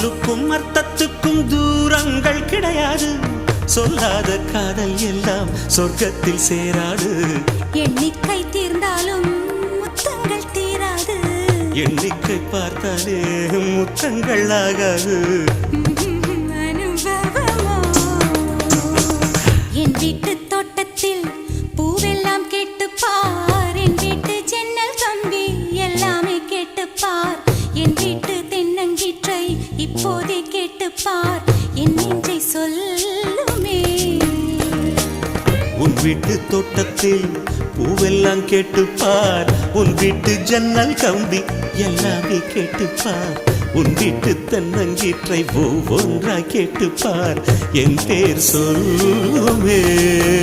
சொல்லுக்கும் அர்த்தத்துக்கும் தூரங்கள் கிடையாது. சொல்லாத காதல் எல்லாம் சொர்க்கத்தில் சேராது. எண்ணிக்கை தீர்ந்தாலும் முத்தங்கள் தீராது. எண்ணிக்கை பார்த்தாலே முத்தங்கள் ஆகாது. அனுபவமோ என் வீட்டு தோட்டத்தில் பூவெல்லாம் கேட்டுப்பார். என் வீட்டு ஜன்னல் கம்பி எல்லாமே கேட்டுப்பார். என் வீட்டு தென்னங்கீற்றை இப்போதே கேட்டுப்பார். என் நெஞ்சை சொல்லுமே. உன் வீட்டு தோட்டத்தில் பூவெல்லாம் கேட்டுப்பார். உன் வீட்டு ஜன்னல் கம்பி எல்லாமே கேட்டுப்பார். உன் வீட்டு தென்னங்கீற்றை ஒவ்வொன்றாய் கேட்டுப்பார். என் பேர் சொல்லுமே.